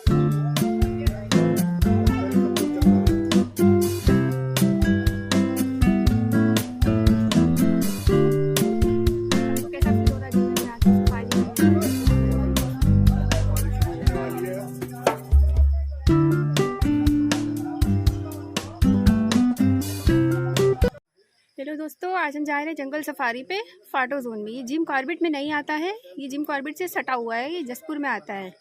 Hello दोस्तों, आज हम जा रहे हैं जंगल सफारी पे फाटो जोन में। ये जिम कॉर्बेट में नहीं आता है, ये जिम कॉर्बेट से सटा हुआ है, ये जसपुर में आता है।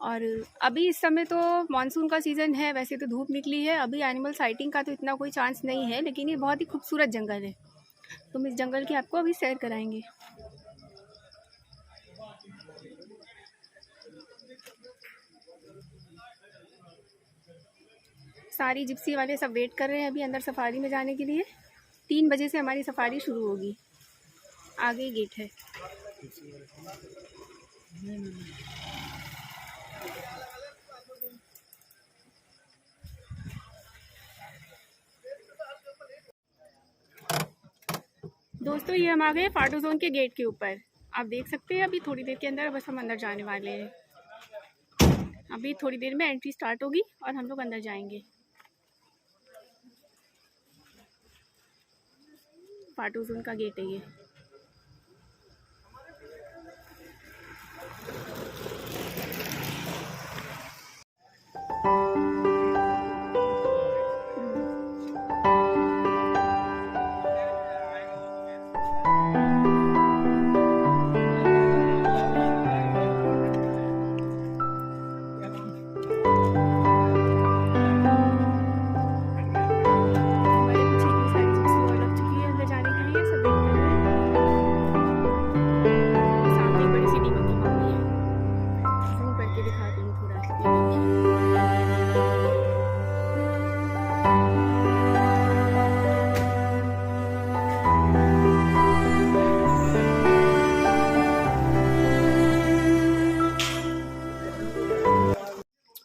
और अभी इस समय तो मानसून का सीज़न है, वैसे तो धूप निकली है, अभी एनिमल साइटिंग का तो इतना कोई चांस नहीं है, लेकिन ये बहुत ही खूबसूरत जंगल है। तो हम इस जंगल की आपको अभी सैर कराएंगे। सारी जिप्सी वाले सब वेट कर रहे हैं अभी अंदर सफारी में जाने के लिए। 3 बजे से हमारी सफारी शुरू होगी। आगे ही गेट है। दोस्तों, ये हम आ गए फाटो जोन के गेट के ऊपर। आप देख सकते हैं अभी थोड़ी देर के अंदर बस हम अंदर जाने वाले हैं। अभी थोड़ी देर में एंट्री स्टार्ट होगी और हम लोग अंदर जाएंगे। फाटो जोन का गेट है ये।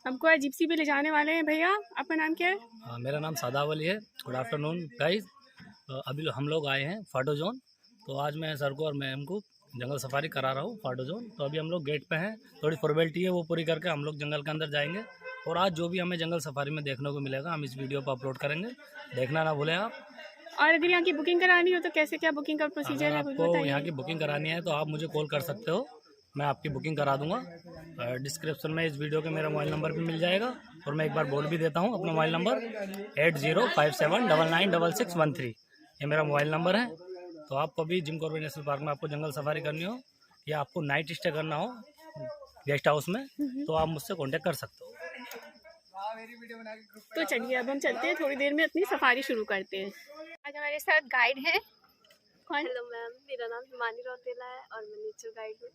हमको आज जिप्सी पे ले जाने वाले हैं भैया। आपका नाम क्या है? मेरा नाम सादाब अली है। Good afternoon guys. अभी हम लोग आए हैं फाटो जोन। तो आज मैं सर को और मैम को जंगल सफारी करा रहा हूँ फाटो जोन। तो अभी हम लोग गेट पे हैं, थोड़ी फॉर्मेलिटी है वो पूरी करके हम लोग जंगल के अंदर जाएंगे। और आज जो भी हमें जंगल सफारी में देखने को मिलेगा हम इस वीडियो पर अपलोड करेंगे, देखना ना भूलें आप। और अगर यहाँ की बुकिंग करानी हो तो कैसे क्या बुकिंग का प्रोसीजर है? आपको यहाँ की बुकिंग करानी है तो आप मुझे कॉल कर सकते हो, मैं आपकी बुकिंग करा दूंगा। डिस्क्रिप्शन में इस वीडियो के मेरा मोबाइल नंबर भी मिल जाएगा। और मैं एक बार बोल भी देता हूँ अपना मोबाइल नंबर 8057996613। ये मेरा मोबाइल नंबर है। तो आपको भी जिम कॉर्बेट नेशनल पार्क में आपको जंगल सफारी करनी हो या आपको नाइट स्टे करना हो गेस्ट हाउस में तो आप मुझसे कॉन्टेक्ट कर सकते हो। तो चलिए अब हम चलते हैं, थोड़ी देर में अपनी सफारी शुरू करते हैं। आज हमारे साथ गाइड है। कौन? हेलो मैम, मेरा नाम हिमानी रौतेला है और मैं नेचर गाइड हूँ।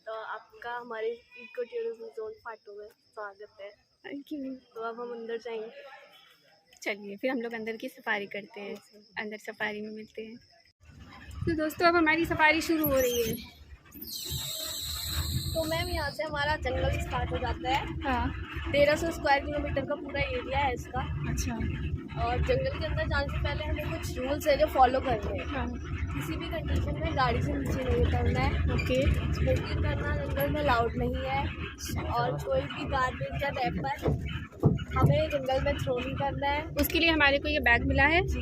तो आपका हमारे इको टूरिज्म जोन फाटो में स्वागत है। Thank you. तो अब हम अंदर जाएंगे। चलिए फिर हम लोग अंदर की सफारी करते हैं, अंदर सफारी में मिलते हैं। तो दोस्तों अब हमारी सफारी शुरू हो रही है। तो मैम यहाँ से हमारा जंगल स्टार्ट हो जाता है। हाँ। 1300 स्क्वायर किलोमीटर का पूरा एरिया है इसका। अच्छा। और जंगल के अंदर जाने से पहले हमें कुछ रूल्स है जो फॉलो करने हैं। हाँ। किसी भी कंडीशन में गाड़ी से नीचे नहीं उतरना है। ओके। स्मोकिंग करना जंगल में अलाउड नहीं है। और कोई भी गार्बेज या रैपर हमें जंगल में थ्रो नहीं करना है। उसके लिए हमारे को ये बैग मिला है जी।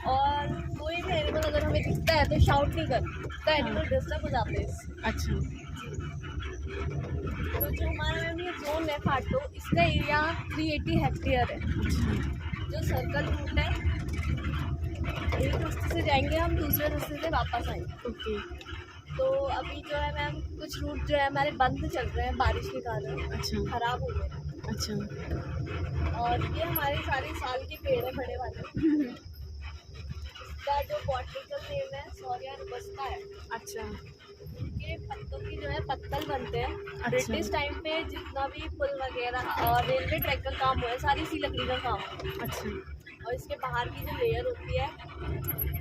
और कोई भी एनिमल अगर हमें दिखता है तो शाउट नहीं करना, तो एनिमल डिस्टर्ब हो जाते हैं। अच्छा। तो जो हमारा मैम ये जोन है फाटो, इसका एरिया 380 हेक्टेयर है। जो सर्कल रूट है, एक रास्ते से जाएंगे हम, दूसरे रास्ते से वापस आएंगे। ओके। तो अभी जो है मैम कुछ रूट जो है हमारे बंद चल रहे हैं बारिश के कारण। अच्छा। खराब हो गए। अच्छा। और ये हमारे सारे साल के पेड़ है बड़े वाले। इसका जो बॉटनिकल नेम है सॉरिया रोबस्टा है। अच्छा। ये पत्तों की जो है पत्तल बनते हैं। अच्छा। ब्रिटिश टाइम पे जितना भी पुल वगैरह और रेलवे ट्रैक का काम हुआ है सारी इसी लकड़ी का काम है। अच्छा। और इसके बाहर की जो लेयर होती है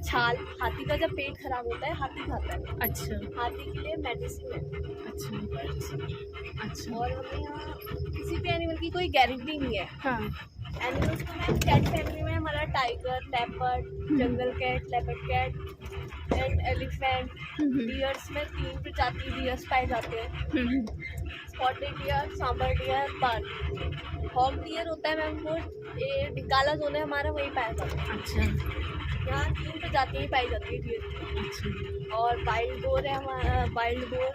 छाल, हाथी का जब पेट खराब होता है हाथी खाता है। अच्छा। हाथी के लिए मेडिसिन है। अच्छा। अच्छा। और हमें यहाँ किसी भी एनिमल की कोई गारंटी नहीं है। हाँ। एनिमल्स तो मैम कैट फैमिली में हमारा tiger, leopard, jungle cat, leopard cat and elephant. Deers में 3 प्रजाति डियर्स पाए जाते हैं, स्पॉटेड डियर, सांबर डियर, बार। हॉक डियर होता है मैम, वो ये डिकाला जोन है हमारा, वही पाया जाता है। अच्छा यहाँ 3 प्रजातियाँ ही पाई जाती है डियर की। और वाइल्ड बोर है हमारा, वाइल्ड बोर।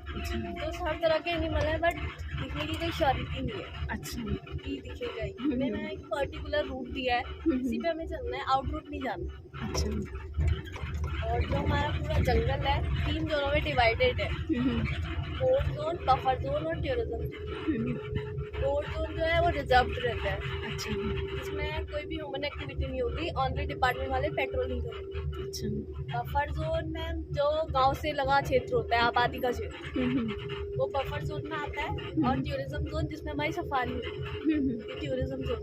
तो हर तरह के एनिमल है, बट दिखने की कोई श्योरिटी नहीं है अच्छा कि दिखेगा ही। हमें मैंने एक पर्टिकुलर रूट दिया है, इसी पे हमें चलना है, आउट रूट नहीं जाना। अच्छा और जो हमारा पूरा जंगल है 3 जोनों में डिवाइडेड है, कोर जोन, बफर जोन और टूरिज्म जोन। कोर जोन जो है वो रिजर्व रहता है, अच्छा इसमें कोई भी ह्यूमन एक्टिविटी नहीं होगी, ओनली डिपार्टमेंट वाले पेट्रोलिंग करेंगे। अच्छा बफर जोन में जो गांव से लगा क्षेत्र होता है, आबादी का क्षेत्र, वो बफर जोन में आता है। और टूरिज्म जोन जिसमें हमारी सफारी होती है, ये टूरिज्म जोन।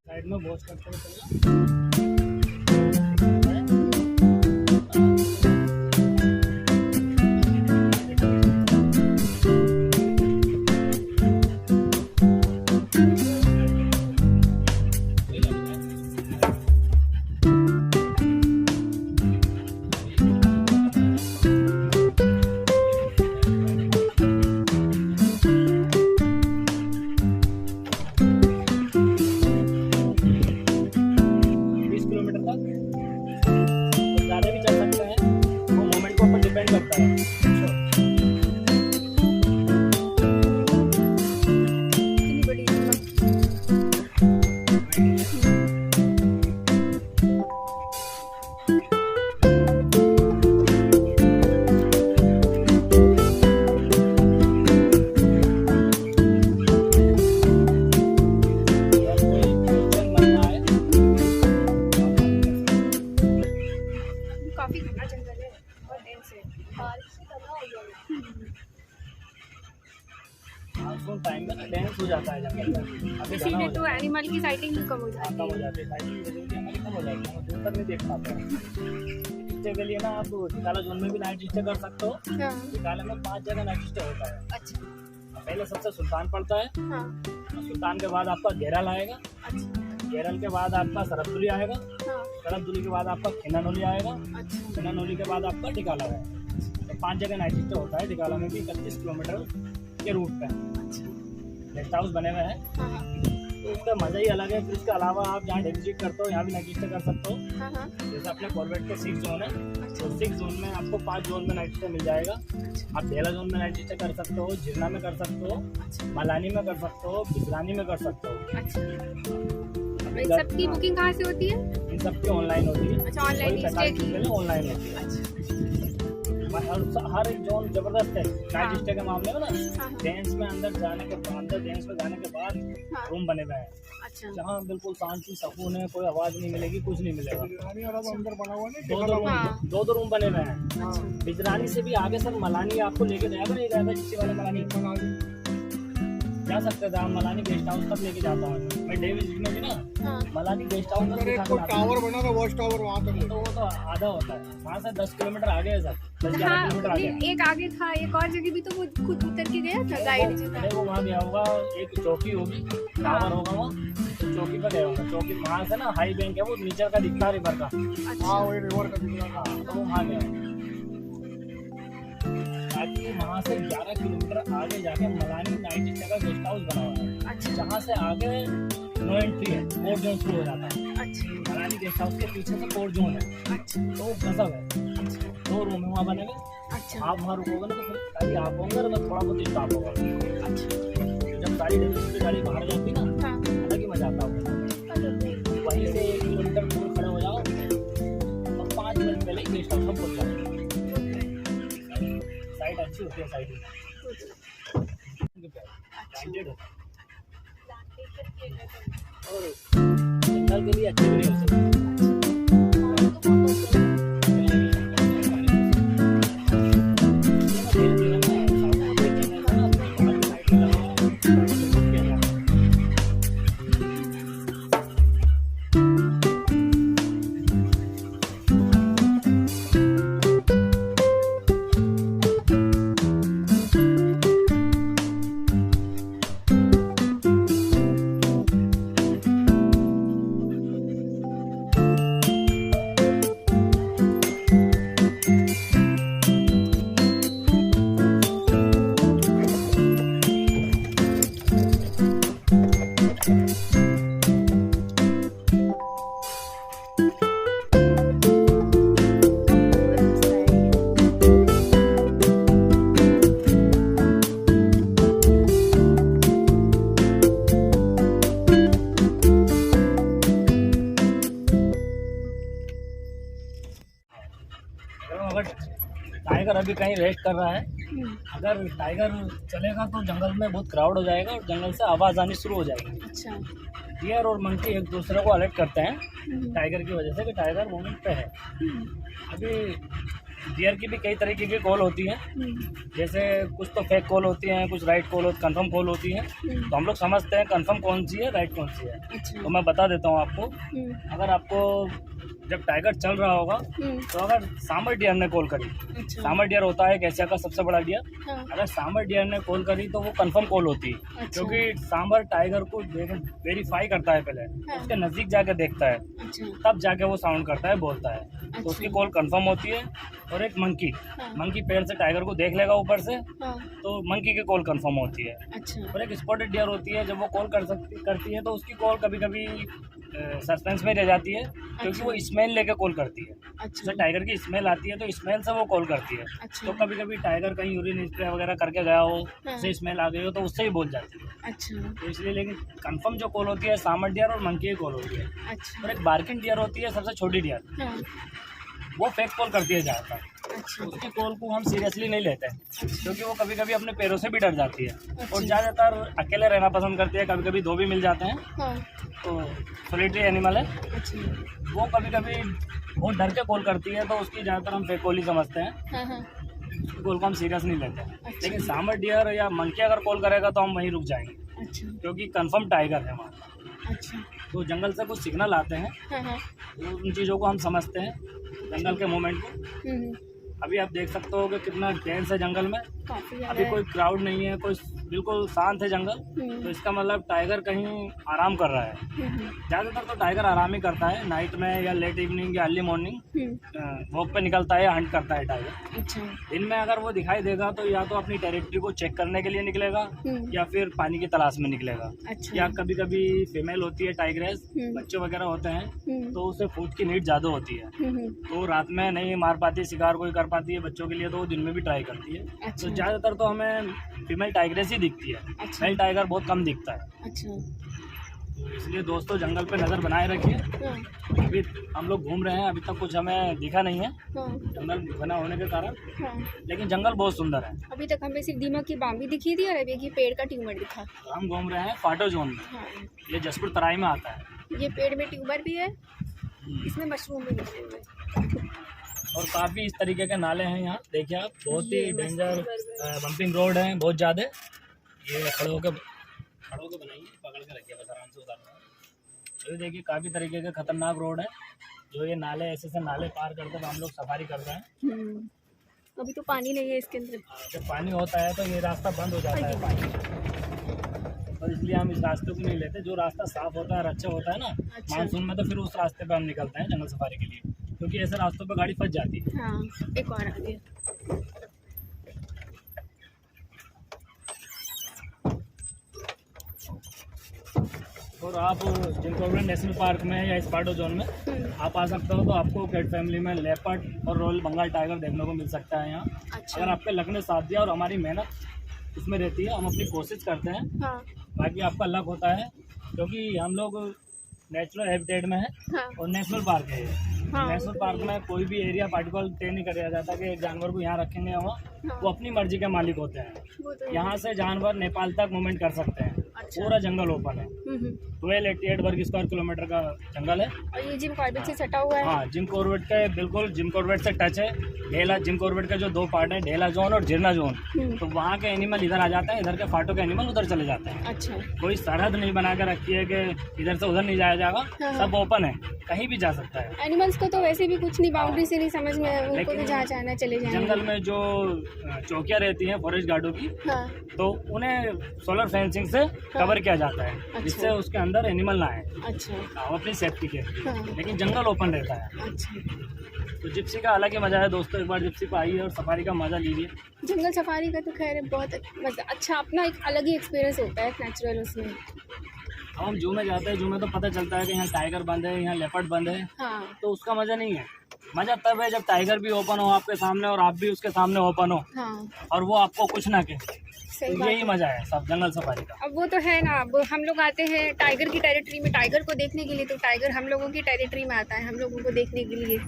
साइड में वॉच करते हुए चलना। ज़्यादा भी चल सकते हैं, वो मोमेंट के ऊपर डिपेंड करता है। कितनी बड़ी काफी घना जंगल है और डेंस है। बारिश से करना हो गया। मानसून टाइम में डेंस हो जाता है जंगल में, अभी घना इसीलिए हो तो एनिमल की साइटिंग भी कम हो जाती कम हो जाती है, साइड की वजह से हमारी कम हो जाती है, हम दूर तक नहीं देख पाते हैं। स्टे के लिए ना आप टिकाला जोन में भी नाइट स्टे कर सकते हो। है। हाँ टिकाला में 5 जगह नाइट स्टे होता है। अच्छा पहले सबसे सुल्तान पड़ता है, हाँ सुल्तान के बाद आपका घेरल आएगा, अच्छा घेरल के बाद आपका सरबदुली आएगा, हाँ सरबदुली के बाद आपका खिनानोली आएगा, अच्छा खिनानोली के बाद आपका टिकाला आएगा। तो 5 जगह नाइट स्टे होता है। टिकाला में भी 31 किलोमीटर के रूट पे अच्छा गेस्ट हाउस बने हुए हैं, हाँ तो उसका मज़ा ही अलग है। फिर उसके अलावा आप जहाँ डे विजिट करते हो यहाँ भी नाइट स्टे कर सकते हो। हाँ हाँ जैसे अपने कॉर्बेट के 6 जोन है, अच्छा तो 6 जोन में आपको 5 जोन में नाइट स्टे मिल जाएगा। आप बेला जोन में नाइट स्टे कर सकते हो, झिरना में कर सकते हो, मलानी में कर सकते हो, बिजरानी में कर सकते हो। अच्छा इन सबकी बुकिंग कहाँ से होती है? इन सबकी ऑनलाइन होती है। अच्छा ऑनलाइन ही स्टे की। ऑनलाइन होती है। अच्छा और हर एक जोन जबरदस्त है नाइट स्टे के मामले में ना। हाँ डेंस में अंदर जाने के बाद हाँ रूम बने हुए हैं, अच्छा जहाँ बिल्कुल शांति सुकून है, कोई आवाज़ नहीं मिलेगी, कुछ नहीं मिलेगा। अंदर बना हुआ नहीं, हाँ। दो रूम बने हुए हैं। अच्छा बिजरानी से भी आगे सर मलानी आपको लेके जाएगा, नहीं जाएगा जिससे वाले मलानी जा सकते थे। हम मलानी गेस्ट हाउस तक लेके जाता हूँ मैं डे विजिट में भी ना। हाँ मलानी गेस्ट हाउस अगर एक टावर बना था, वॉच टावर, वहाँ तक तो वो तो आधा होता है, वहाँ से 10 किलोमीटर आगे है सर, 10-11 हाँ किलोमीटर आगे है। एक आगे था, एक और जगह भी तो वो खुद उतर के गया था गाइड जो था। वो वहाँ गया होगा, एक चौकी होगी, टावर होगा वहाँ, तो चौकी पर गया होगा। चौकी वहाँ से ना हाई बैंक है, वो नीचे का दिखता है रिवर का। अच्छा हाँ वही रिवर का दिख रहा था। हाँ तो वो वहाँ गया होगा। बाकी वहाँ से 11 किलोमीटर आगे जाके मलानी नाइट स्टे का गेस्ट हाउस बना हुआ है, अच्छा जहाँ से आगे नो एंट्री है, कोर जोन शुरू हो जाता है। अच्छा मलानी गेस्ट हाउस के पीछे से कोर जोन है, अच्छा तो वो गजब है। 2 रूम है वहाँ बने हुए। अच्छा आप वहाँ रुकोगे ना तो फिर खाली आप होंगे तो थोड़ा बहुत स्टाफ होगा। अच्छा जब सारी गाड़ी बाहर जाती ना, हाँ अलग ही मजा आता होगा। वहीं से 1 किलोमीटर दूर खड़े हो जाओ और 5 मिनट पहले ही गेस्ट हाउस पहुँच जाओ। साइड अच्छी होती है, साइड ब्रांडेड होता है और जंगल के लिए अच्छी भी नहीं हो सकती। अगर टाइगर अभी कहीं रेस्ट कर रहा है, अगर टाइगर चलेगा तो जंगल में बहुत क्राउड हो जाएगा और जंगल से आवाज़ आनी शुरू हो जाएगी। अच्छा। डियर और मंकी एक दूसरे को अलर्ट करते हैं टाइगर की वजह से कि टाइगर मूवमेंट पे है। अभी डियर की भी कई तरीके की कॉल होती है, जैसे कुछ तो फेक कॉल होती हैं, कुछ राइट कॉल होती, कंफर्म कॉल होती हैं। तो हम लोग समझते हैं कंफर्म कौन सी है, राइट कौन सी है। अच्छा। तो मैं बता देता हूँ आपको। अगर आपको जब टाइगर चल रहा होगा तो अगर सांबर डियर ने कॉल करी, अच्छा। सांबर डियर होता है एक एशिया का सबसे बड़ा डियर, हाँ। अगर सांबर डियर ने कॉल करी तो वो कंफर्म कॉल होती है। अच्छा। क्योंकि सांबर टाइगर को वेरीफाई करता है पहले, हाँ। उसके नज़दीक जाके देखता है, अच्छा। तब जाके वो साउंड करता है, बोलता है। अच्छा। तो उसकी कॉल कंफर्म होती है। और एक मंकी, हाँ। मंकी पेड़ से टाइगर को देख लेगा ऊपर से, हाँ। तो मंकी की कॉल कंफर्म होती है। अच्छा। और एक स्पॉटेड डियर होती है, जब वो कॉल करती है तो उसकी कॉल कभी कभी सस्पेंस में रह जाती है, क्योंकि वो स्मेल लेके कॉल करती है। अच्छा। जैसे टाइगर की स्मेल आती है तो स्मेल से वो कॉल करती है। अच्छा। तो कभी कभी टाइगर कहीं यूरिन स्प्रे वगैरह करके गया हो, हाँ। उससे स्मेल आ गई हो, तो उससे ही बोल जाती है। अच्छा। तो इसलिए, लेकिन कंफर्म जो कॉल होती है सांबर डियर और मंकी की कॉल होती है। अच्छा। और एक बार्किन डियर होती है, सबसे छोटी डियर, हाँ। वो फेक कॉल करती है ज़्यादातर। अच्छा। उसकी कॉल को हम सीरियसली नहीं लेते हैं, क्योंकि वो कभी कभी अपने पैरों से भी डर जाती है अच्छा। और ज़्यादातर अकेले रहना पसंद करती है। कभी कभी दो भी मिल जाते हैं, हाँ। तो सोलिटरी एनिमल है। अच्छा। वो कभी कभी बहुत डर के कॉल करती है, तो उसकी ज़्यादातर हम फेक कॉल ही समझते हैं, हाँ। हाँ। उसकी कॉल को हम सीरियस नहीं लेते हैं। अच्छा। लेकिन सांबर डियर या मंकी अगर कॉल करेगा तो हम वहीं रुक जाएंगे, अच्छा। क्योंकि कंफर्म टाइगर है वहाँ। अच्छा। तो जंगल से कुछ सिग्नल आते हैं, हाँ। हाँ। तो उन चीज़ों को हम समझते हैं, जंगल के मूवमेंट को। अभी आप देख सकते हो कि कितना डेंस है जंगल में। काफी अभी ज्यादा कोई क्राउड नहीं है, कोई बिल्कुल शांत है जंगल। है। तो इसका मतलब टाइगर कहीं आराम कर रहा है। ज़्यादातर तो टाइगर आराम ही करता है, नाइट में या लेट इवनिंग या अर्ली मॉर्निंग वॉक पे निकलता है, हंट करता है टाइगर। अच्छा। दिन में अगर वो दिखाई देगा तो या तो अपनी टेरिटरी को चेक करने के लिए निकलेगा, या फिर पानी की तलाश में निकलेगा। अच्छा। या कभी कभी फीमेल होती है टाइग्रेस, बच्चे वगैरह होते हैं, तो उसे फूड की नीड ज़्यादा होती है, तो रात में नहीं मार पाती, शिकार कोई कर पाती है बच्चों के लिए, तो वो दिन में भी ट्राई करती है। अच्छा। तो ज़्यादातर तो हमें फीमेल टाइग्रेस ही दिखती है, अच्छा। मेल टाइगर बहुत कम दिखता है। अच्छा। तो इसलिए दोस्तों जंगल पे नज़र बनाए रखिए। हाँ। अभी हम लोग घूम रहे हैं, अभी तक कुछ हमें दिखा नहीं है हाँ। जंगल घना होने के कारण, हाँ। लेकिन जंगल बहुत सुंदर है। अभी तक हमें सिर्फ दीमक की बाम भी दिखी थी और अभी एक ये पेड़ का ट्यूमर दिखा। हम घूम रहे हैं फाटो जोन में, हाँ। ये जसपुर तराई में आता है। ये पेड़ में ट्यूमर भी है, इसमें मशरूम भी निकले हुए। और काफ़ी इस तरीके के नाले हैं यहाँ, देखिए आप, बहुत ही डेंजर बम्पिंग रोड है बहुत ज़्यादा। ये खड़े होकर बनाइए, पकड़ के रखिए, बस आराम से उतारना। तो ये देखिए काफ़ी तरीके के खतरनाक रोड है, जो ये नाले ऐसे से नाले पार करते हुए हम लोग सफारी कर रहे हैं। अभी तो पानी नहीं है इसके अंदर। जब पानी होता है तो ये रास्ता बंद हो जाता है पानी, और इसलिए हम इस रास्ते को नहीं लेते। जो रास्ता साफ होता है और अच्छा होता है ना अच्छा। मानसून में, तो फिर उस रास्ते पे हम निकलते हैं जंगल सफारी के लिए, क्योंकि ऐसे रास्तों पे गाड़ी फंस जाती है। हाँ। एक और आ गया। और आप जिम कॉर्बेट नेशनल पार्क में या स्पार्टो जोन में आप आ सकते हो, तो आपको कैट फैमिली में लेपर्ड और रॉयल बंगाल टाइगर देखने को मिल सकता है यहाँ। अच्छा। अगर आपके लक ने साथ दिया और हमारी मेहनत इसमें रहती है, हम अपनी कोशिश करते हैं, हाँ। बाकी आपका लक होता है, क्योंकि हम लोग नेचुरल हैबिटेट में है हाँ। और नेशनल पार्क है ये। हाँ, नेशनल पार्क में कोई भी एरिया पार्टिकुलर तय नहीं किया जाता कि एक जानवर को यहाँ रखेंगे, वहाँ हाँ। वो अपनी मर्जी के मालिक होते हैं। वो तो है। यहाँ से जानवर नेपाल तक मूवमेंट कर सकते हैं। अच्छा। पूरा जंगल ओपन है, 1288 वर्ग स्क्वायर किलोमीटर का जंगल है। और ये जिम कॉर्बेट से सटा हुआ है। हाँ, जिम कॉर्बेट के बिल्कुल जिम कॉर्बेट से टच है। ढेला जिम कॉर्बेट के जो दो पार्ट हैं, ढेला जोन और झिरना जोन, तो वहाँ के एनिमल इधर आ जाते हैं, इधर के फाटो के एनिमल उधर चले जाते हैं। अच्छा। कोई सरहद नहीं बना के रखी है कि इधर से उधर नहीं जाया जाएगा, हाँ। सब ओपन है, कहीं भी जा सकता है। एनिमल्स को तो वैसे भी कुछ नहीं, बाउंड्री से नहीं समझ में, उनको तो जहाँ जाना चले जाएंगे। जंगल में जो चौकियाँ रहती हैं फॉरेस्ट गार्डों की, हाँ। तो उन्हें सोलर फेंसिंग से कवर किया जाता है, अच्छा। जिससे उसके अंदर एनिमल ना आए, अच्छा। अपनी सेफ्टी के। हाँ। लेकिन जंगल ओपन रहता है। अच्छा। तो जिप्सी का अलग ही मज़ा है दोस्तों, एक बार जिप्सी पे आइए और सफारी का मज़ा लीजिए। जंगल सफारी का तो खैर बहुत मजा, अच्छा, अपना एक अलग ही एक्सपीरियंस होता है नेचुरल उसमें। अब हम जू में जाते हैं, जू में तो पता चलता है कि यहाँ टाइगर बंद है, यहाँ लेपर्ड बंद है, हाँ। तो उसका मज़ा नहीं है। मज़ा तब है जब टाइगर भी ओपन हो आपके सामने और आप भी उसके सामने ओपन हो, हाँ। और वो आपको कुछ ना कहे, सही तो बात यही है। मज़ा है सब जंगल सफारी का। अब वो तो है ना, अब हम लोग आते हैं टाइगर की टेरिटरी में टाइगर को देखने के लिए, तो टाइगर हम लोगों की टेरिटरी में आता है हम लोगों को देखने के लिए।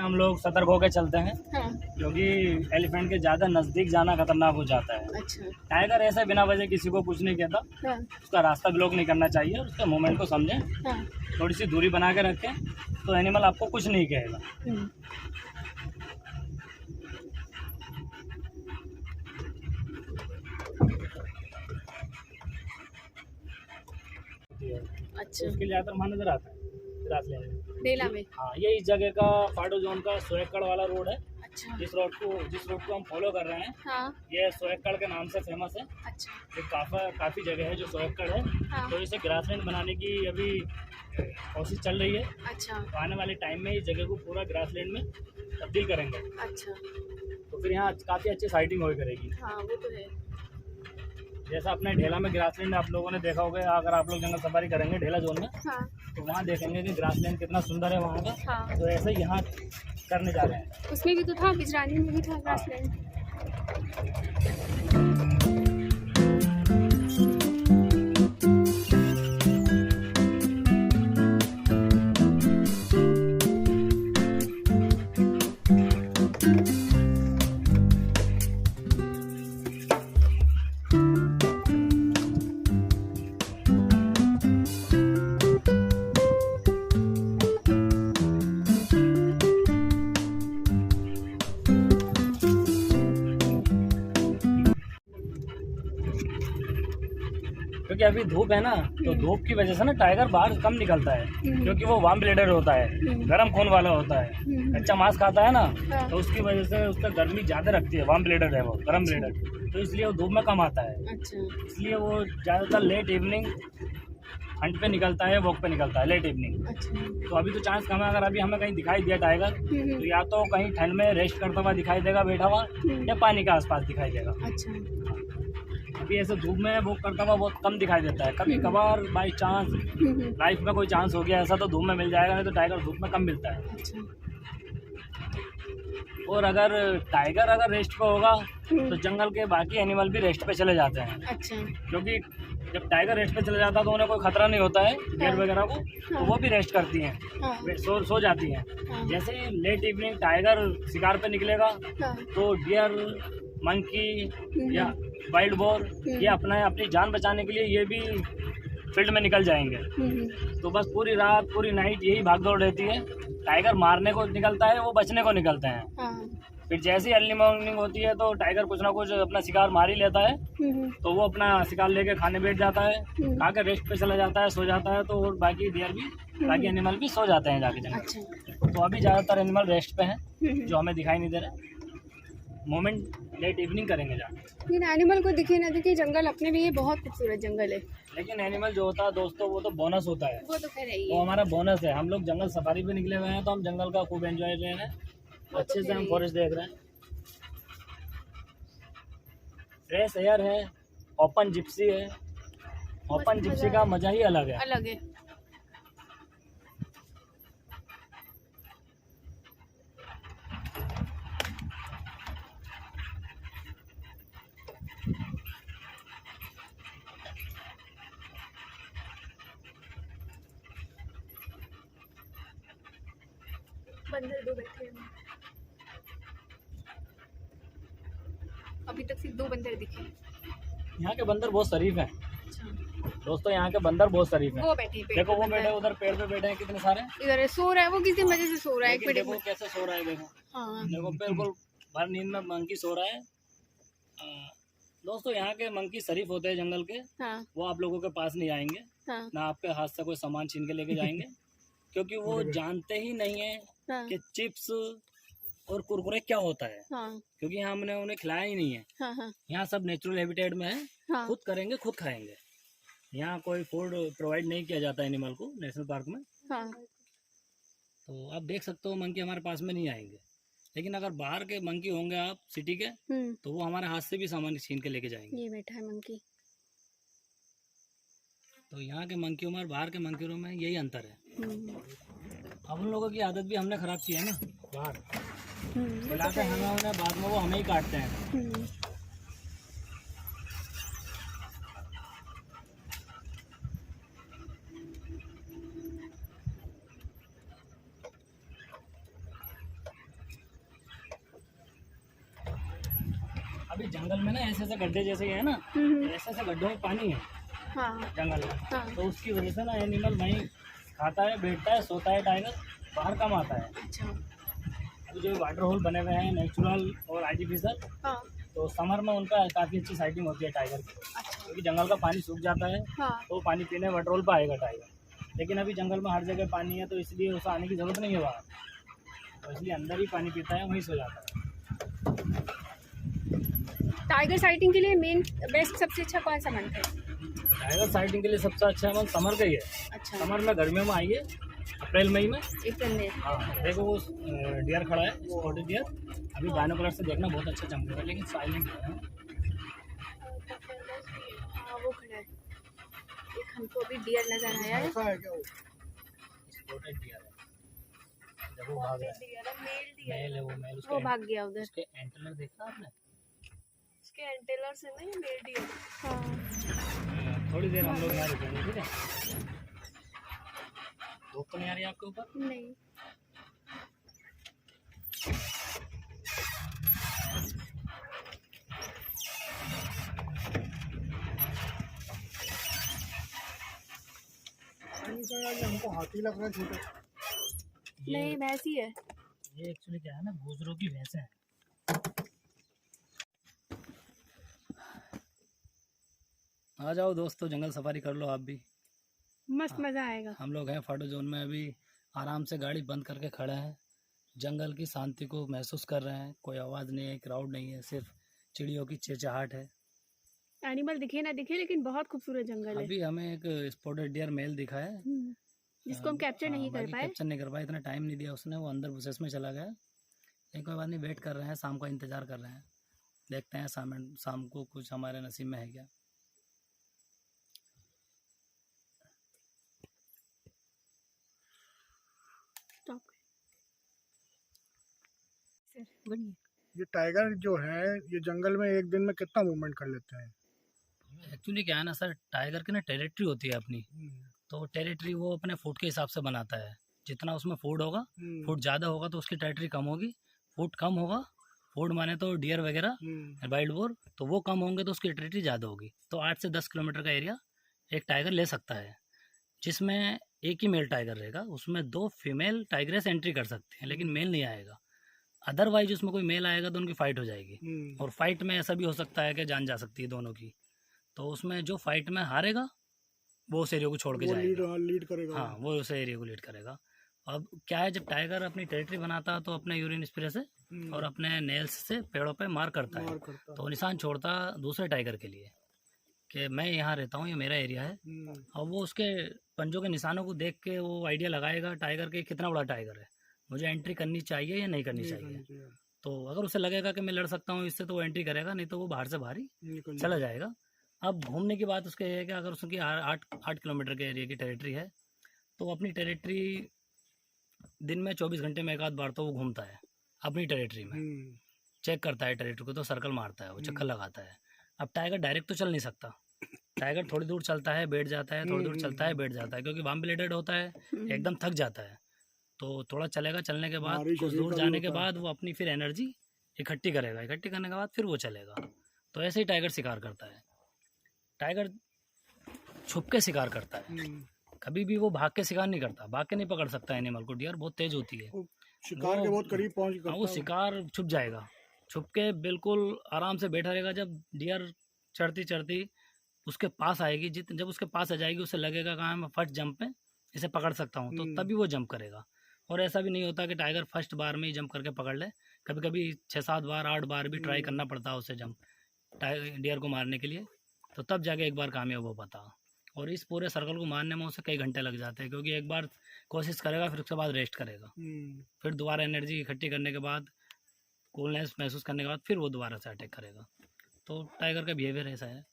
हम लोग सतर्क होकर चलते हैं, हाँ। क्योंकि एलिफेंट के ज़्यादा नज़दीक जाना खतरनाक हो जाता है। अच्छा। टाइगर ऐसे बिना वजह किसी को कुछ नहीं कहता, हाँ। उसका रास्ता ब्लॉक नहीं करना चाहिए, उसके मूवमेंट को समझें, हाँ। थोड़ी सी दूरी बना के रखें तो एनिमल आपको कुछ नहीं कहेगा। हम्म। अच्छा। उसके ज़्यादातर वहाँ नज़र आता है ग्रासलैंड में। डेला में। हाँ, ये इस जगह का फाटो जोन का सोएकड़ वाला रोड है। अच्छा। जिस रोड को हम फॉलो कर रहे हैं, हाँ। ये सोएकड़ के नाम से फेमस है। अच्छा। ये काफ़ी जगह है जो सोएकड़ है। हाँ। तो इसे ग्रासलैंड बनाने की अभी कोशिश चल रही है। अच्छा। तो आने वाले टाइम में इस जगह को पूरा ग्रासलैंड में तब्दील करेंगे, अच्छा। तो फिर यहाँ काफ़ी अच्छी साइटिंग हो करेगी। हाँ, वो तो है। जैसा अपने ढेला में ग्रासलैंड आप लोगों ने देखा होगा, अगर आप लोग जंगल सफारी करेंगे ढेला जोन में, हाँ। तो वहाँ देखेंगे कि ग्रासलैंड कितना सुंदर है वहाँ का। हाँ। तो ऐसे ही यहाँ करने जा रहे हैं। उसमें भी तो था, बिजरानी में भी था ग्रासलैंड। क्योंकि अभी धूप है ना, तो धूप की वजह से ना टाइगर बाहर कम निकलता है, क्योंकि वो वार्म ब्लडेड होता है, गर्म खून वाला होता है, कच्चा मांस खाता है ना, हाँ। तो उसकी वजह से उसका गर्मी ज़्यादा रखती है। वार्म ब्लडेड है वो, गर्म ब्लडेड, तो इसलिए वो धूप में कम आता है। अच्छा। इसलिए वो ज़्यादातर लेट इवनिंग हंट पे निकलता है, वॉक पे निकलता है लेट इवनिंग। अच्छा। तो अभी तो चांस कम है, अगर अभी हमें कहीं दिखाई दिया टाइगर, तो या तो कहीं ठंड में रेस्ट करता हुआ दिखाई देगा बैठा हुआ, या पानी के आसपास दिखाई देगा। अच्छा। अभी ऐसे धूप में वॉक करता हुआ बहुत कम दिखाई देता है। कभी कभार बाई चांस लाइफ में कोई चांस हो गया ऐसा, तो धूप में मिल जाएगा, नहीं तो टाइगर धूप में कम मिलता है। अच्छा। और अगर टाइगर रेस्ट पे होगा, तो जंगल के बाकी एनिमल भी रेस्ट पे चले जाते हैं। अच्छा। क्योंकि जब टाइगर रेस्ट पे चले जाता है तो उन्हें कोई खतरा नहीं होता है डियर वगैरह को, तो वो भी रेस्ट करती हैं, हाँ। सो जाती हैं। हाँ। जैसे ही लेट इवनिंग टाइगर शिकार पे निकलेगा, हाँ। तो डियर, मंकी या वाइल्ड बोर, ये अपनी जान बचाने के लिए ये भी फील्ड में निकल जाएंगे। तो बस पूरी रात पूरी नाइट यही भागदौड़ रहती है। टाइगर मारने को निकलता है, वो बचने को निकलते हैं। हाँ। फिर जैसे ही अर्ली मॉर्निंग होती है, तो टाइगर कुछ ना कुछ अपना शिकार मार ही लेता है, तो वो अपना शिकार लेके खाने बैठ जाता है, खा के रेस्ट पे चला जाता है, सो जाता है। तो और बाकी डियर भी, बाकी एनिमल भी सो जाते हैं जाके जंगल। अच्छा। तो अभी ज़्यादातर एनिमल रेस्ट पे हैं, जो हमें दिखाई नहीं दे रहे। मोमेंट लेट इवनिंग करेंगे जाके। लेकिन एनिमल को दिखे ना दिखे, जंगल अपने लिए बहुत खूबसूरत जंगल है। लेकिन एनिमल जो होता है दोस्तों, वो तो बोनस होता है, वो तो खैर है ही वो है। हमारा बोनस है। हम लोग जंगल सफारी पे निकले हुए हैं, तो हम जंगल का खूब एंजॉय ले रहे हैं, अच्छे से हम फॉरेस्ट देख रहे हैं। फ्रेश एयर है, ओपन जिप्सी है। ओपन जिप्सी का मजा ही अलग है। अलग है। बंदर दो बैठे हैं, अभी तक सिर्फ 2 बंदर दिखे। यहाँ के बंदर बहुत शरीफ हैं अच्छा। दोस्तों, यहाँ के बंदर बहुत शरीफ हैं। वो बैठे हैं पेड़ देखो पे वो बंदर। बैठे उधर पेड़ पे बैठे हैं कितने सारे। इधर है, सो रहा है वो, किसी मजे से सो रहा है। एक लेकिन मिनट देखो कैसे सो रहा है, देखो हाँ। देखो बिल्कुल भर नींद में मंकी सो रहा है। दोस्तों यहाँ के मंकी शरीफ होते हैं जंगल के, हाँ। वो आप लोगों के पास नहीं आएंगे, हाँ। ना आपके हाथ से कोई सामान छीन के लेके जाएंगे, क्योंकि वो जानते ही नहीं है हाँ। कि चिप्स और कुरकुरे क्या होता है, हाँ। क्योंकि हमने उन्हें खिलाया ही नहीं है। हाँ। हाँ। यहाँ सब नेचुरल हैबिटेट में है, हाँ। खुद करेंगे खुद खाएंगे। यहाँ कोई फूड प्रोवाइड नहीं किया जाता एनिमल को नेशनल पार्क में। हाँ। तो आप देख सकते हो मंकी हमारे पास में नहीं आएंगे, लेकिन अगर बाहर के मंकी होंगे आप सिटी के, तो वो हमारे हाथ से भी सामान छीन के लेके जाएंगे। ये बैठा है मंकी। तो यहाँ के मंकियों में और बाहर के मंकियों में यही अंतर है। अब उन लोगों की आदत भी हमने खराब की है ना, बाहर खिलाते हमें उन्हें, बाद में वो हमें ही काटते हैं। अभी जंगल में ना ऐसे ऐसे गड्ढे जैसे है ना, ऐसे ऐसे गड्ढों में पानी है हाँ जंगल में, हाँ। तो उसकी वजह से ना एनिमल वहीं खाता है, बैठता है, सोता है, टाइगर बाहर कम आता है। अच्छा अभी जो वाटर होल बने हुए हैं नेचुरल और आर्टिफिशियल, हाँ तो समर में उनका काफ़ी अच्छी साइटिंग होती है टाइगर की, अच्छा क्योंकि जंगल का पानी सूख जाता है हाँ तो पानी पीने वाटर होल पर आएगा टाइगर। लेकिन अभी जंगल में हर जगह पानी है, तो इसलिए उसे आने की ज़रूरत नहीं है बाहर, तो इसलिए अंदर ही पानी पीता है, वहीं सो जाता है। टाइगर साइटिंग के लिए मेन बेस्ट सबसे अच्छा कौन सा मंथ है? टाइगर साइटिंग के लिए सबसे अच्छा मंथ समर का ही है। अच्छा समर में गर्मियों में आइए, अप्रैल मई में। अप्रैल में। हाँ देखो वो डियर खड़ा है, स्पॉटेड डियर। अभी बाइनोकुलर से देखना बहुत अच्छा चमकेगा, लेकिन साइलेंट है। हाँ वो खड़ा है, एक हमको अभी डियर नजर आया है। ऐसा है क्या वो? स्पॉटेड डियर है, देखो भाग रहा है, मेल है वो, मेल वो उसके भाग गया उधर। उसके एंटेलर देखा आपने? इसके एंटेलर्स है ना, ये मेल डियर। हाँ थोड़ी देर हम लोग यहाँ रुकेंगे, ठीक है? धूप तो नहीं आ रही है आपके ऊपर? नहीं पानी का यार, ये हमको हाथी लग रहा है छोटा। नहीं भैंस ही है। ये एक्चुअली क्या है ना, गुजरों की भैंसें हैं। आ जाओ दोस्तों, जंगल सफारी कर लो आप भी। मस्त मजा आएगा। हम लोग हैं फाटो जोन में, अभी आराम से गाड़ी बंद करके खड़े हैं, जंगल की शांति को महसूस कर रहे हैं। कोई आवाज़ नहीं है, क्राउड नहीं है, सिर्फ चिड़ियों की चहचहाट है। एनिमल दिखे ना दिखे, लेकिन बहुत खूबसूरत जंगल है। अभी हमें एक स्पॉटेड डियर मेल दिखा है, जिसको हम कैप्चर नहीं कर पाए। कैप्चर नहीं कर पाए, इतना टाइम नहीं दिया उसने, वो अंदर प्रोसेस में चला गया। लेकिन कोई बात नहीं, वेट कर रहे हैं, शाम का इंतज़ार कर रहे हैं, देखते हैं शाम को कुछ हमारे नसीब में है क्या। ये टाइगर जो है, ये जंगल में एक दिन में कितना मूवमेंट कर लेते हैं? एक्चुअली क्या है ना सर, टाइगर की ना टेरिटरी होती है अपनी, तो टेरिटरी वो अपने फूड के हिसाब से बनाता है। जितना उसमें फूड होगा, फूड ज़्यादा होगा तो उसकी टेरिटरी कम होगी, फूड कम होगा, फूड माने तो डियर वगैरह, वाइल्ड बोर, तो वो कम होंगे तो उसकी टेरिटरी ज़्यादा होगी। तो 8 से 10 किलोमीटर का एरिया एक टाइगर ले सकता है, जिसमें एक ही मेल टाइगर रहेगा, उसमें 2 फीमेल टाइगरेस एंट्री कर सकते हैं, लेकिन मेल नहीं आएगा। अदरवाइज उसमें कोई मेल आएगा तो उनकी फ़ाइट हो जाएगी, और फाइट में ऐसा भी हो सकता है कि जान जा सकती है दोनों की। तो उसमें जो फाइट में हारेगा वो उस एरिया को छोड़ के जाएगा, लीड करेगा। हाँ वो उस एरिया को लीड करेगा। अब क्या है, जब टाइगर अपनी टेरिटरी बनाता है तो अपने यूरिन स्प्रे से और अपने नेल्स से पेड़ों पे मार करता है, तो निशान छोड़ता दूसरे टाइगर के लिए कि मैं यहाँ रहता हूँ, ये मेरा एरिया है। और वो उसके पंजों के निशानों को देख के वो आइडिया लगाएगा टाइगर के कितना बड़ा टाइगर है, मुझे एंट्री करनी चाहिए या नहीं करनी चाहिए। तो अगर उसे लगेगा कि मैं लड़ सकता हूँ इससे, तो वो एंट्री करेगा, नहीं तो वो बाहर से बाहर ही चला जाएगा। अब घूमने की बात उसके है कि अगर उसकी 8 किलोमीटर के एरिया की टेरिटरी है, तो अपनी टेरिटरी दिन में 24 घंटे में एक आध बार तो वो घूमता है अपनी टेरिटरी में, चेक करता है टेरिटरी को, तो सर्कल मारता है, वो चक्कर लगाता है। अब टाइगर डायरेक्ट तो चल नहीं सकता, टाइगर थोड़ी दूर चलता है, बैठ जाता है, थोड़ी दूर चलता है, बैठ जाता है, क्योंकि वार्म ब्लडेड होता है, एकदम थक जाता है। तो थोड़ा चलेगा, चलने के बाद कुछ दूर जाने के बाद वो अपनी फिर एनर्जी इकट्ठी करेगा, इकट्ठी करने के बाद फिर वो चलेगा। तो ऐसे ही टाइगर शिकार करता है। टाइगर छुप के शिकार करता है, कभी भी वो भाग के शिकार नहीं करता, भाग के नहीं पकड़ सकता एनिमल को, डियर बहुत तेज होती है, शिकार के बहुत करीब पहुंच हाँ वो शिकार छुप जाएगा, छुप के बिल्कुल आराम से बैठा रहेगा। जब डियर चढ़ती चढ़ती उसके पास आएगी, जब उसके पास आ जाएगी, उसे लगेगा कहाँ मैं फर्स्ट जंप पे इसे पकड़ सकता हूँ, तो तभी वो जंप करेगा। और ऐसा भी नहीं होता कि टाइगर फर्स्ट बार में ही जंप करके पकड़ ले, कभी कभी 6-7 बार 8 बार भी ट्राई करना पड़ता है उसे जंप डियर को मारने के लिए, तो तब जाके एक बार कामयाब हो पाता। और इस पूरे सर्कल को मारने में उसे कई घंटे लग जाते हैं, क्योंकि एक बार कोशिश करेगा, फिर उसके बाद रेस्ट करेगा, फिर दोबारा एनर्जी इकट्ठी करने के बाद, कूलनेस महसूस करने के बाद फिर वो दोबारा से अटैक करेगा। तो टाइगर का बिहेवियर ऐसा है।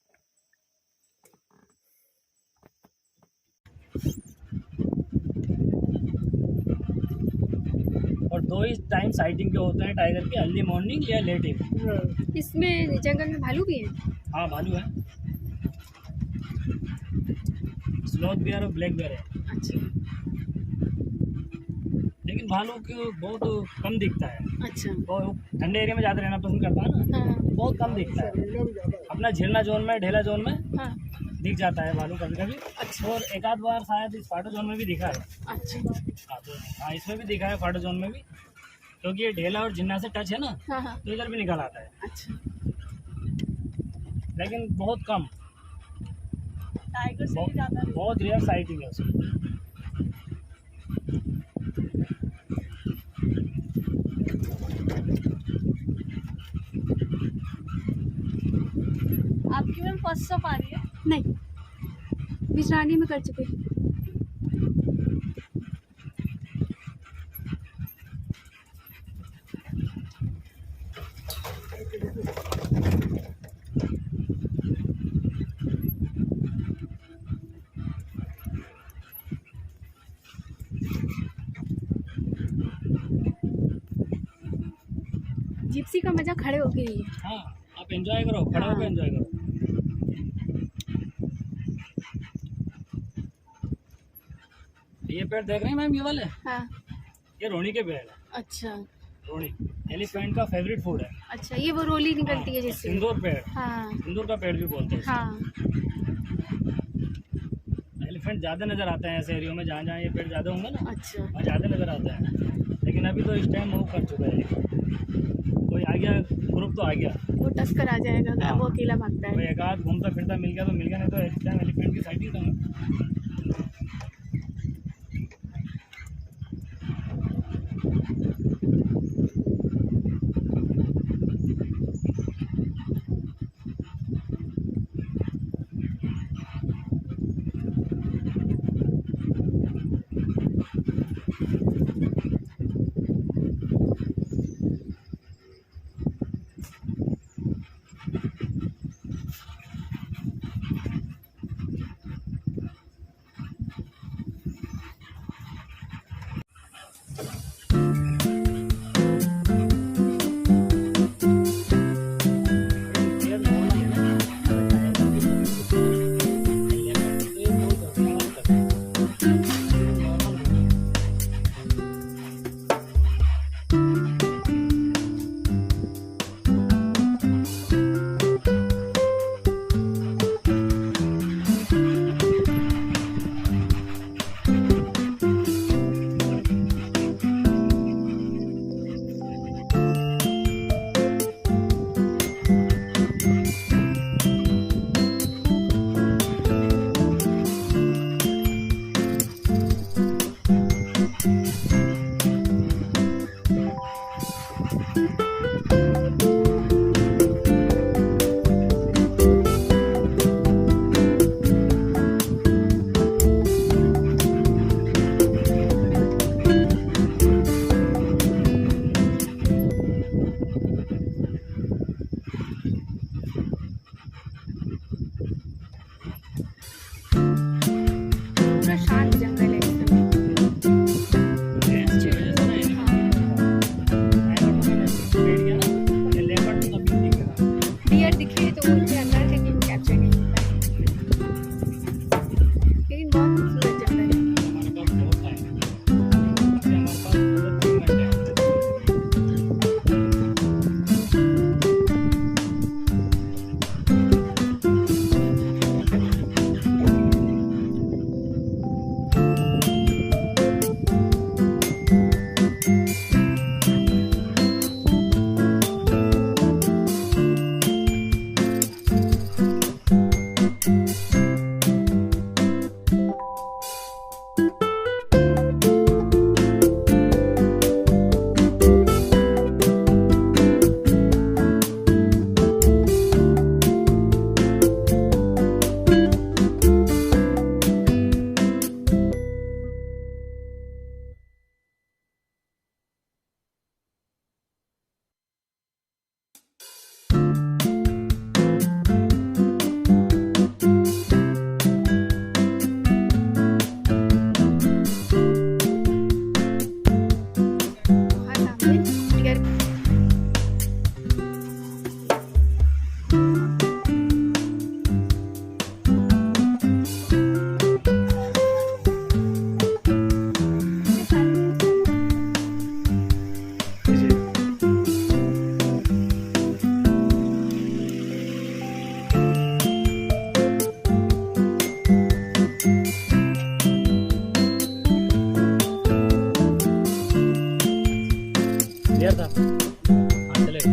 और 2 ही टाइम साइटिंग के होते हैं टाइगर के, अर्ली मॉर्निंग या लेट इवनिंग। इसमें जंगल में भालू भी है? हाँ भालू है, स्लॉथ बियर और ब्लैक बियर है। अच्छा, लेकिन भालू को बहुत कम दिखता है। अच्छा, वो ठंडे एरिया में ज़्यादा रहना पसंद करता है ना, हाँ। बहुत कम दिखता है। अपना झिलना जोन में, ढेला जोन में हाँ दिख जाता है भालू कभी कभी। अच्छा और एक आध बार शायद इस फाटो जोन में भी दिखा है। अच्छा। हाँ तो हाँ, इसमें भी दिखा है फाटो जोन में भी, क्योंकि ये ढेला और झिन्ना से टच है ना, हाँ हाँ तो इधर भी निकल आता है, अच्छा। लेकिन बहुत कम, टाइगर से भी ज़्यादा नहीं। बहुत रेयर साइटिंग है उसकी। आपकी मैम फर्स्ट सफारी है? नहीं, बिजरानी में कर चुके। जिप्सी का मजा खड़े होके ही है। हाँ आप एंजॉय करो, खड़े होकर एंजॉय करो। ये पेड़ देख रहे हैं मैम, ये वाले, हाँ ये रोनी के पेड़ है। अच्छा रोनी एलिफेंट का फेवरेट फूड है। अच्छा, ये वो रोली निकलती है हाँ, जिससे। सिंदूर पेड़, हाँ सिंदूर का पेड़ भी बोलते हैं। हाँ एलिफेंट ज़्यादा नज़र आते हैं ऐसे एरियो में, जहाँ जहाँ ये पेड़ ज़्यादा होंगे ना, अच्छा वहाँ ज़्यादा नज़र आता है। लेकिन अभी तो इस टाइम मूव कर चुका है, कोई आ गया ग्रुप तो आ गया, वो टस्कर आ जाएगा, हाँ। वो अकेला भागता कोई है। एक आध घूमता फिरता मिल गया तो मिल गया, नहीं तो इस टाइम एलिफेंट की साइटिंग कम है। बैठता। हाँ चलेगा।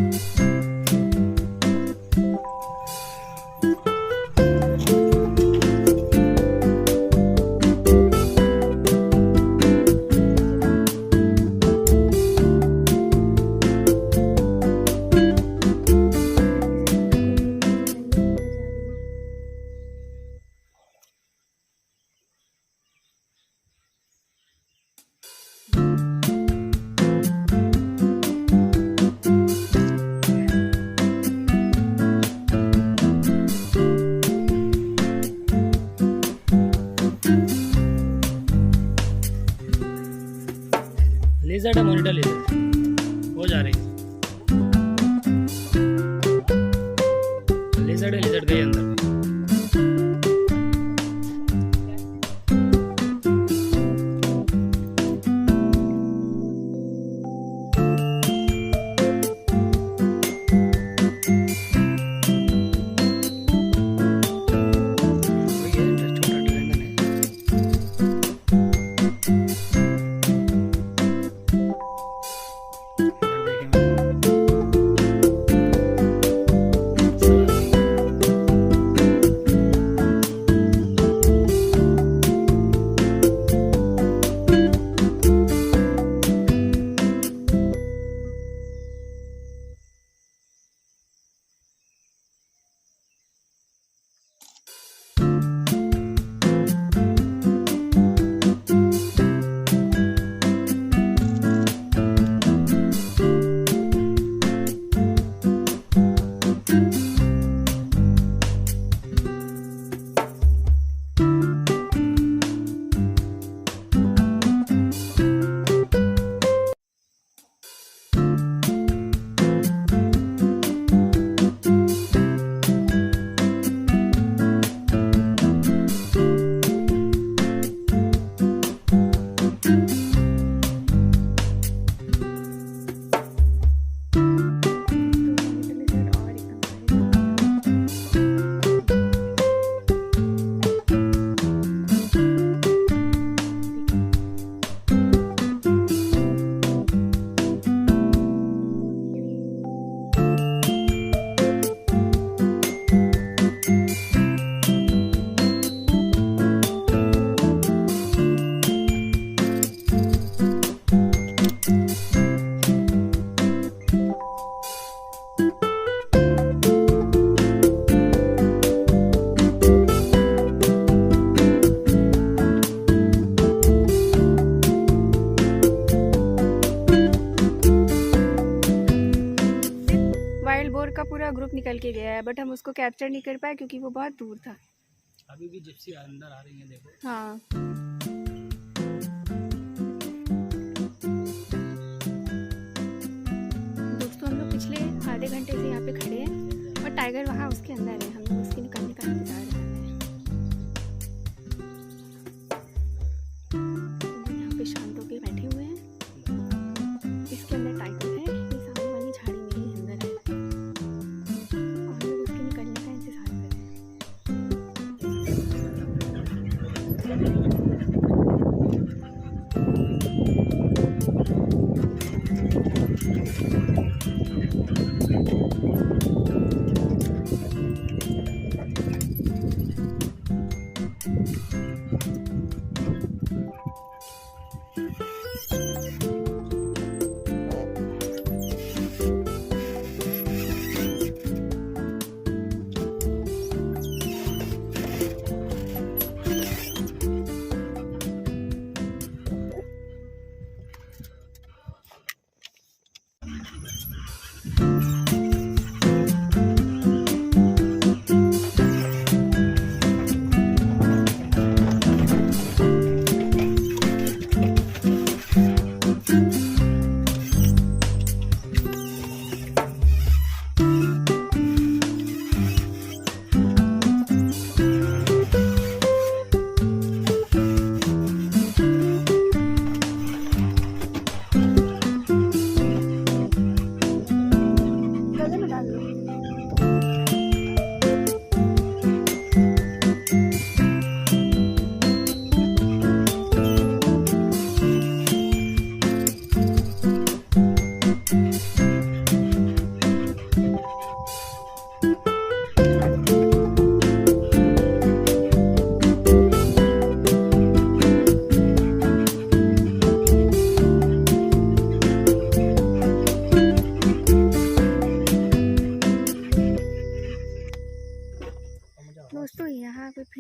लेजर्ड है, मॉनिटर लेजर्ड हो जा रही है। लेजर्ड है, लेजर्ड गई अंदर। का पूरा ग्रुप निकल के गया है, बट हम उसको कैप्चर नहीं कर पाए क्योंकि वो बहुत दूर था। अभी भी जिप्सी अंदर आ रही है, देखो। हाँ, दोस्तों हम लोग पिछले आधे घंटे से यहाँ पे खड़े हैं और टाइगर वहाँ उसके अंदर है। हम लोग उसके निकलने का इंतजार कर रहे हैं। यहाँ पे शांत होके बैठे हुए हैं। इसके अंदर टाइगर है, ये सामने वाली झाड़ी में ही अंदर है और हम लोग उसके निकलने का इंतजार कर रहे हैं।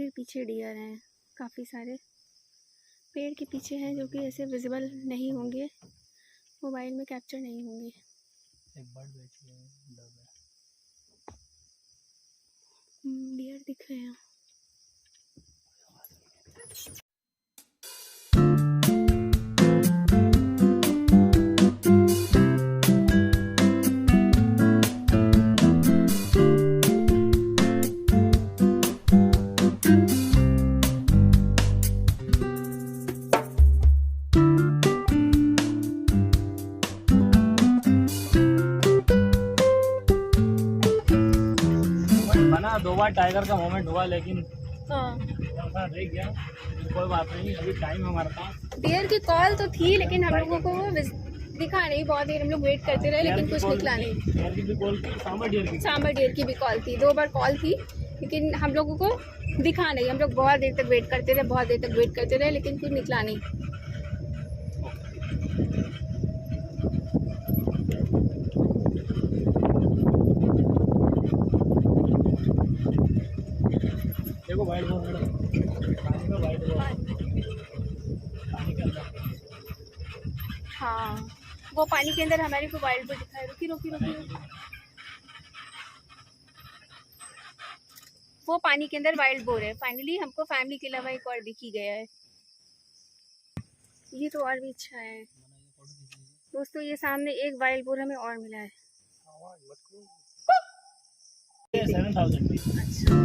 फिर पीछे डियर हैं काफ़ी सारे, पेड़ के पीछे हैं जो कि ऐसे विजिबल नहीं होंगे, मोबाइल में कैप्चर नहीं होंगे। एक बर्ड बैठी है, डियर दिख रहे हैं। बना 2 बार टाइगर का मोमेंट हुआ, लेकिन हाँ, ऐसा रह गया। कोई बात नहीं, अभी टाइम है हमारे पास। डियर की कॉल तो थी लेकिन हम लोगों को वो दिखा नहीं, बहुत देर हम लोग वेट करते रहे लेकिन कुछ निकला नहीं। डियर की भी कॉल की, सांबर डियर की भी कॉल थी, 2 बार कॉल थी लेकिन हम लोगों को दिखा नहीं। हम लोग बहुत देर तक वेट करते रहे लेकिन कुछ निकला नहीं। देखो वाइट बोर्ड, पानी में वाइट बोर्ड, पानी के अंदर। हाँ, वो पानी के अंदर हमारे को वाइल्ड बोर दिखा है। रुकी। वो पानी के अंदर वाइल्ड बोर है। फाइनली हमको फैमिली के अलावा एक और दिख ही गया है। ये तो और भी अच्छा है दोस्तों। ये सामने एक वाइल्ड बोर हमें और मिला है। 7,000। अच्छा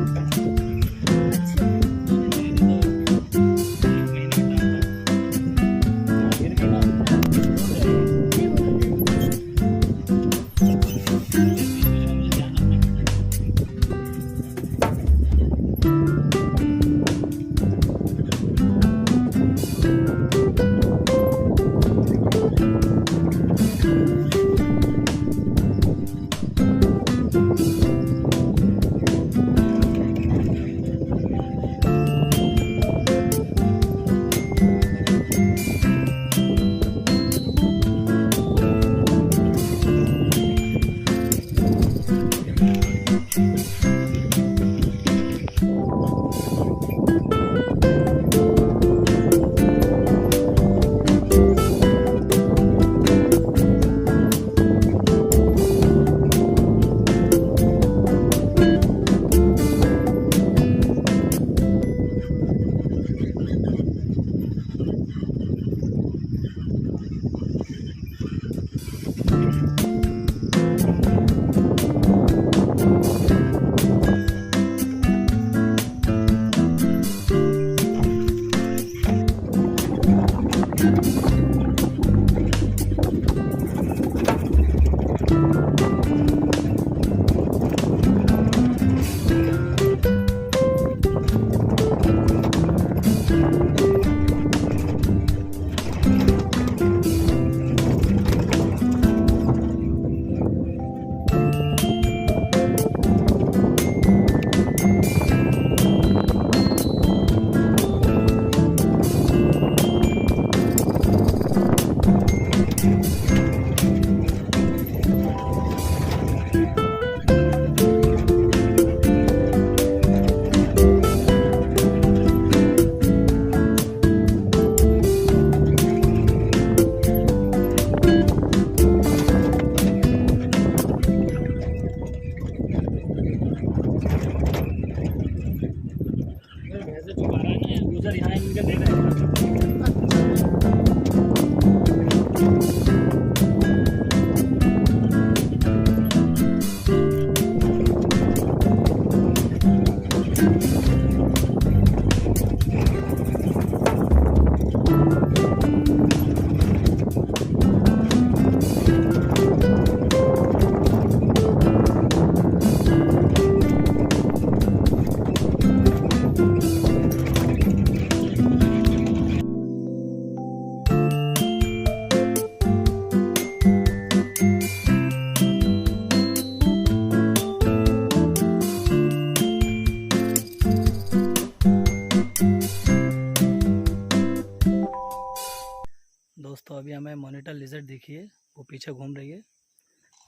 दोस्तों अभी हमें मॉनिटर लिजर्ड दिखी है, वो पीछे घूम रही है,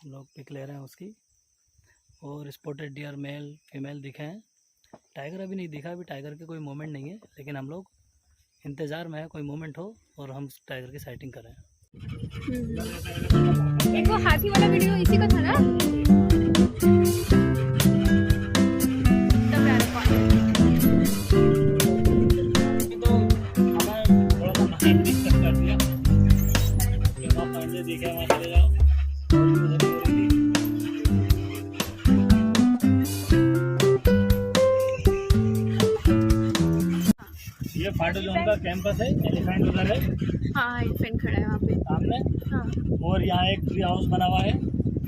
हम लोग पिक ले रहे हैं उसकी। और स्पॉटेड डियर मेल फीमेल दिखे हैं, टाइगर अभी नहीं दिखा, अभी टाइगर के कोई मोमेंट नहीं है, लेकिन हम लोग इंतज़ार में है कोई मोमेंट हो और हम टाइगर की साइटिंग करें। एक वो हाथी वाला वीडियो इसी का था ना? तब यार तो हमें थोड़ा सा नाइट डिस्टर्ब कर दिया, देखे वहाँ चले जाओ। ये फाटो जोन का कैंपस है, एलिफेंट उधर है। हाँ, एलिफेंट खड़ा है वहाँ पे सामने। हाँ। और यहाँ एक ट्री हाउस बना हुआ है,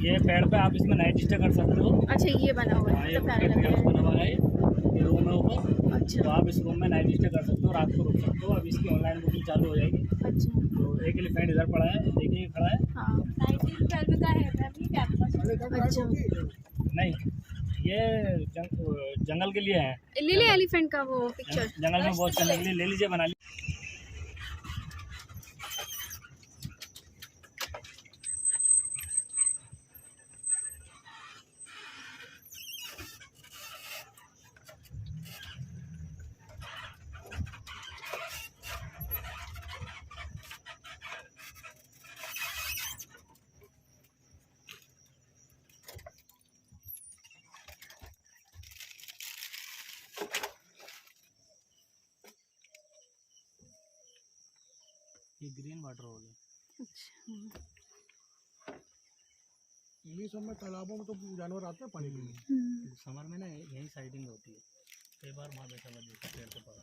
ये पेड़ पे आप इसमें नाइट स्टे कर सकते हो। अच्छा, ये बना हुआ हाँ, है, ये तो प्यारा ट्री लग हाउस रहा बना हुआ है, ये रूम है ऊपर। है। अच्छा तो आप इस रूम में नाइट स्टे कर सकते हो, रात को रुक सकते हो। अब इसकी ऑनलाइन बुकिंग चालू हो जाएगी। अच्छा तो एक एलिफेंट इधर पड़ा है, देखिए खड़ा है। हाँ 1912 का है मैम ये कैंपस। अच्छा, नहीं, ये जंगल के लिए है। ले ले एलिफेंट का वो पिक्चर। जंगल में बहुत करने के लिए ले लीजिए, बना लीजिए। ये ग्रीन वाटर होल है। अच्छा ये सब में तालाबों में तो जानवर आते हैं पानी पीने। समर में ना यही साइटिंग होती है, कई बार वहाँ बैठा हुआ देखा पेड़ के पास।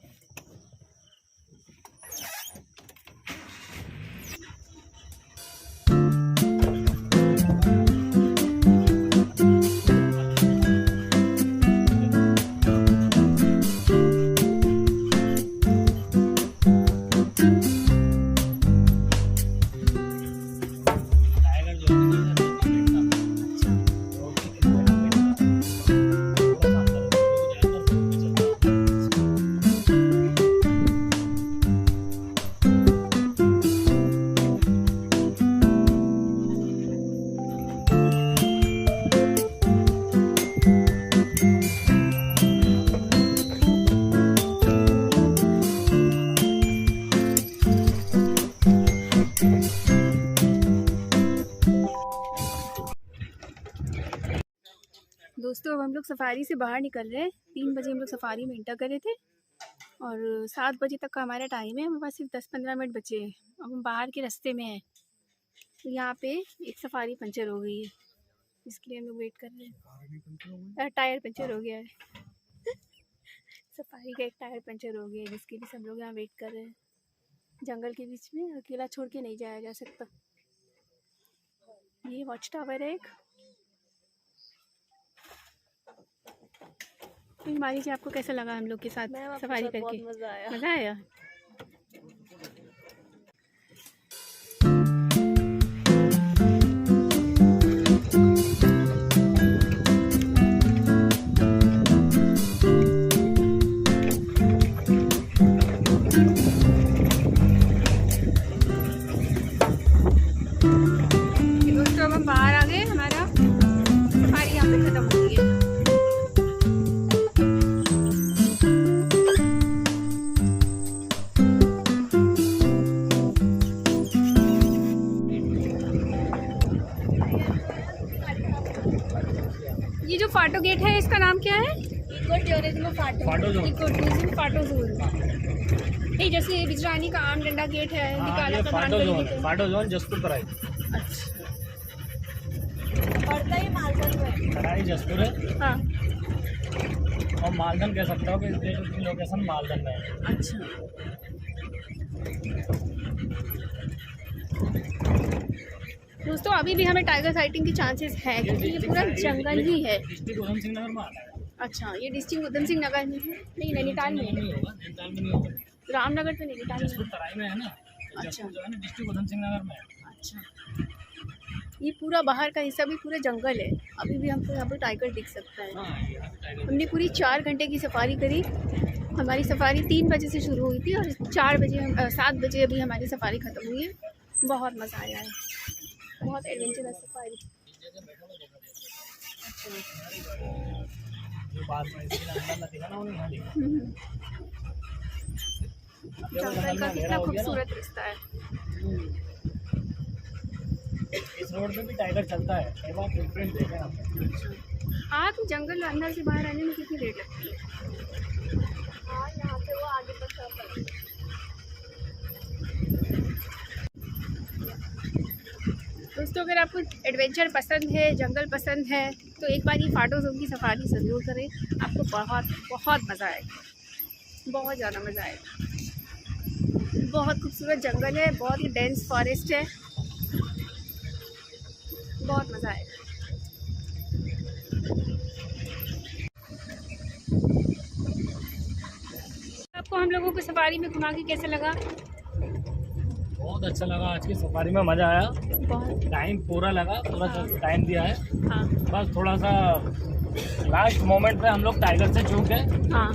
दोस्तों, अब हम लोग सफारी से बाहर निकल रहे हैं। 3 बजे हम लोग सफारी में इंटर करे थे और 7 बजे तक का हमारा टाइम है। हमारे पास सिर्फ 10-15 मिनट बचे हैं। अब हम बाहर के रास्ते में हैं। तो यहाँ पे एक सफारी पंचर हो गई है, इसके लिए हम लोग वेट कर रहे हैं। टायर पंचर हो गया है सफारी का एक टायर पंचर हो गया है, जिसके लिए सब लोग यहाँ वेट कर रहे हैं। जंगल के बीच में अकेला छोड़ के नहीं जाया जा सकता। ये वॉच टावर है एक। हिमाली जी, आपको कैसा लगा हम लोग के साथ सफारी करके? बहुत मजा आया। मज़ा आया। दोस्तों, अब हम बाहर आ गए। हमारा सफारी यहाँ पे खत्म हो गई है। ये जो फाटो गेट है, इसका नाम क्या है? इको टूरिज्म फाटो जोन। इको टूरिज्म फाटो जोन। नहीं, जैसे बिजरानी का आम डंडा गेट है, निकाला का फाटो मानगढ़ी जोन, गेट है। फाटो जोन जसपुर तराई। अच्छा पड़ता ही मालदन में। तराई जसपुर है हाँ, और मालदन कह सकते हो कि इसकी लोकेशन मालदन में है। अच्छा। दोस्तों, अभी भी हमें टाइगर साइटिंग की चांसेस है, क्योंकि ये पूरा जंगल ही है। डिस्ट्रिक्ट उधम सिंह नगर में आता है। अच्छा, ये डिस्ट्रिक्ट उधम सिंह नगर में है? नहीं, नैनीताल में है। नहीं होगा, नैनीताल में नहीं होगा, रामनगर तो नैनीताल में जसपुर तराई में है ना। अच्छा। जसपुर जो है ना डिस्ट्रिक्ट उधम सिंह नगर में है। है। अच्छा, ये पूरा बाहर का हिस्सा भी पूरा जंगल है। अभी भी हमको यहाँ पर टाइगर दिख सकता है। हाँ, यहाँ पे टाइगर। हमने पूरी 4 घंटे की सफारी करी। हमारी सफारी 3 बजे से शुरू हुई थी और 7 बजे अभी हमारी सफारी ख़त्म हुई है। बहुत मज़ा आया है, बहुत एडवेंचरस सफारी। अच्छा, पास में, इसलिए अंदर ना दिखा ना, उन्हें यहाँ दिखा। जंगल का कितना खूबसूरत रास्ता है। इस रोड पे भी टाइगर चलता है, एक बार फुटप्रिंट देखें आप। हाँ, तो जंगल अंदर से बाहर आने में कितनी देर लगती है? हाँ, यहाँ पे वो आगे तक सब है। दोस्तों, अगर आपको एडवेंचर पसंद है, जंगल पसंद है, तो एक बार ये फाटो ज़ोन की सफारी ज़रूर करें। आपको बहुत बहुत मज़ा आएगा, बहुत ज़्यादा मज़ा आएगा। बहुत खूबसूरत जंगल है, बहुत ही डेंस फॉरेस्ट है, बहुत मज़ा आएगा। आपको हम लोगों को सफारी में घुमा के कैसा लगा? बहुत अच्छा लगा, आज की सफारी में मज़ा आया। बहुत। टाइम पूरा लगा, पूरा टाइम दिया है। हाँ बस थोड़ा सा लास्ट मोमेंट पे हम लोग टाइगर से चूक गए। हाँ।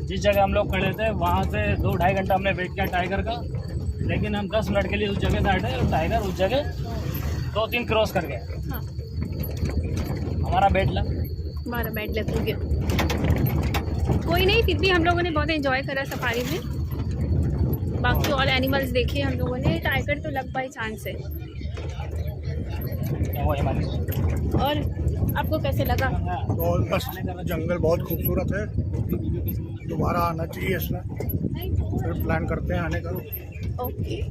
जिस जगह हम लोग खड़े थे वहाँ से 2-2.5 घंटा हमने वेट किया टाइगर का, लेकिन हम 10 मिनट के लिए उस जगह से हटे और टाइगर उस जगह 2-3 क्रॉस कर गए। हाँ, हमारा बैड लग। हमारा बैड लग हो गया। कोई नहीं, फिर भी हम लोगों ने बहुत एंजॉय करा सफारी में। बाकी ऑल एनिमल्स देखे हम लोगों ने। टाइगर तो लग बाई चांस है। और आपको कैसे लगा? तो बस जंगल बहुत खूबसूरत है, दोबारा आना चाहिए इसमें, फिर प्लान करते हैं आने का। ओके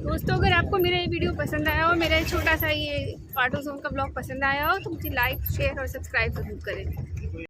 दोस्तों, अगर आपको मेरा ये वीडियो पसंद आया हो, मेरा छोटा सा ये फाटो ज़ोन का ब्लॉग पसंद आया हो, तो मुझे लाइक, शेयर और सब्सक्राइब ज़रूर करें।